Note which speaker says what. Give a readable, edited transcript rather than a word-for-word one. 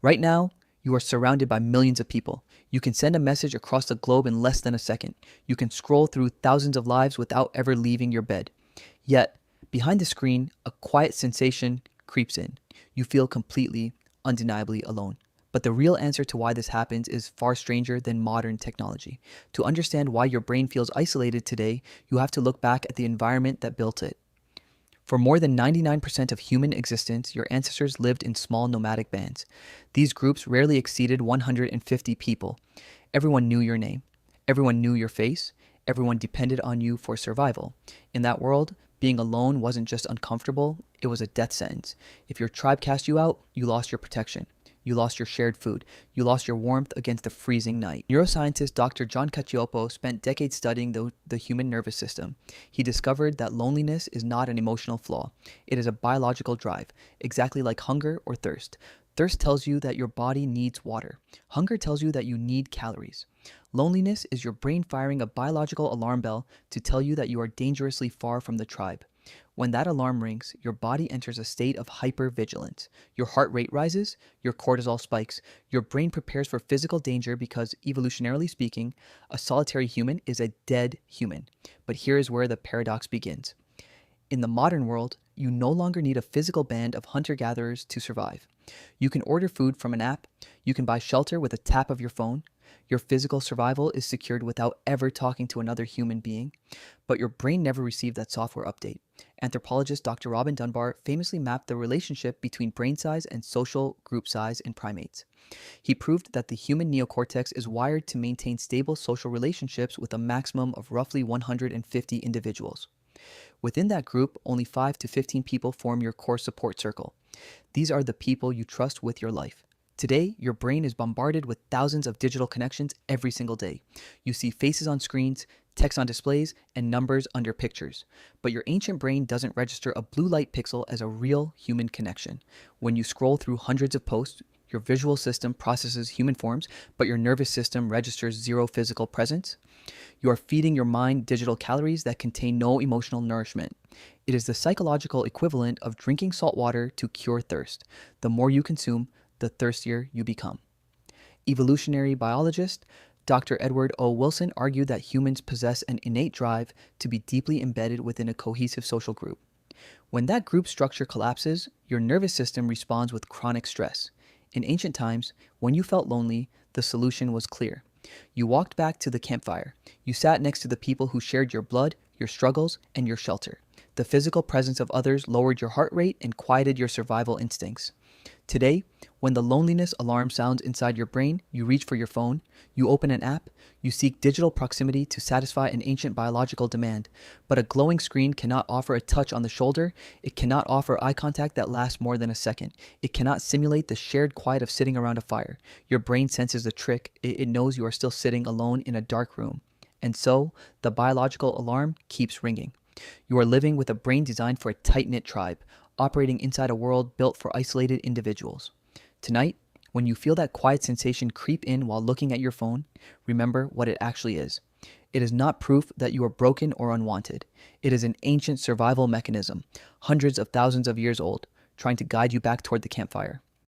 Speaker 1: Right now, you are surrounded by millions of people. You can send a message across the globe in less than a second. You can scroll through thousands of lives without ever leaving your bed. Yet, behind the screen, a quiet sensation creeps in. You feel completely, undeniably alone. But the real answer to why this happens is far stranger than modern technology. To understand why your brain feels isolated today, you have to look back at the environment that built it. For more than 99% of human existence, your ancestors lived in small nomadic bands. These groups rarely exceeded 150 people. Everyone knew your name. Everyone knew your face. Everyone depended on you for survival. In that world, being alone wasn't just uncomfortable, it was a death sentence. If your tribe cast you out, you lost your protection. You lost your shared food. You lost your warmth against the freezing night. Neuroscientist Dr. John Cacioppo spent decades studying the human nervous system. He discovered that loneliness is not an emotional flaw. It is a biological drive, exactly like hunger or thirst. Thirst tells you that your body needs water. Hunger tells you that you need calories. Loneliness is your brain firing a biological alarm bell to tell you that you are dangerously far from the tribe. When that alarm rings, your body enters a state of hypervigilance. Your heart rate rises, your cortisol spikes, your brain prepares for physical danger because, evolutionarily speaking, a solitary human is a dead human. But here is where the paradox begins. In the modern world, you no longer need a physical band of hunter-gatherers to survive. You can order food from an app, you can buy shelter with a tap of your phone. Your physical survival is secured without ever talking to another human being, but your brain never received that software update. Anthropologist Dr. Robin Dunbar famously mapped the relationship between brain size and social group size in primates. He proved that the human neocortex is wired to maintain stable social relationships with a maximum of roughly 150 individuals. Within that group, only 5 to 15 people form your core support circle. These are the people you trust with your life. Today, your brain is bombarded with thousands of digital connections every single day. You see faces on screens, text on displays, and numbers under pictures. But your ancient brain doesn't register a blue light pixel as a real human connection. When you scroll through hundreds of posts, your visual system processes human forms, but your nervous system registers zero physical presence. You are feeding your mind digital calories that contain no emotional nourishment. It is the psychological equivalent of drinking salt water to cure thirst. The more you consume, the thirstier you become. Evolutionary biologist Dr. Edward O. Wilson argued that humans possess an innate drive to be deeply embedded within a cohesive social group. When that group structure collapses, your nervous system responds with chronic stress. In ancient times, when you felt lonely, the solution was clear. You walked back to the campfire. You sat next to the people who shared your blood, your struggles, and your shelter. The physical presence of others lowered your heart rate and quieted your survival instincts. Today, when the loneliness alarm sounds inside your brain, you reach for your phone, you open an app, you seek digital proximity to satisfy an ancient biological demand. But a glowing screen cannot offer a touch on the shoulder, it cannot offer eye contact that lasts more than a second. It cannot simulate the shared quiet of sitting around a fire. Your brain senses the trick, it knows you are still sitting alone in a dark room. And so, the biological alarm keeps ringing. You are living with a brain designed for a tight-knit tribe, operating inside a world built for isolated individuals. Tonight, when you feel that quiet sensation creep in while looking at your phone, remember what it actually is. It is not proof that you are broken or unwanted. It is an ancient survival mechanism, hundreds of thousands of years old, trying to guide you back toward the campfire.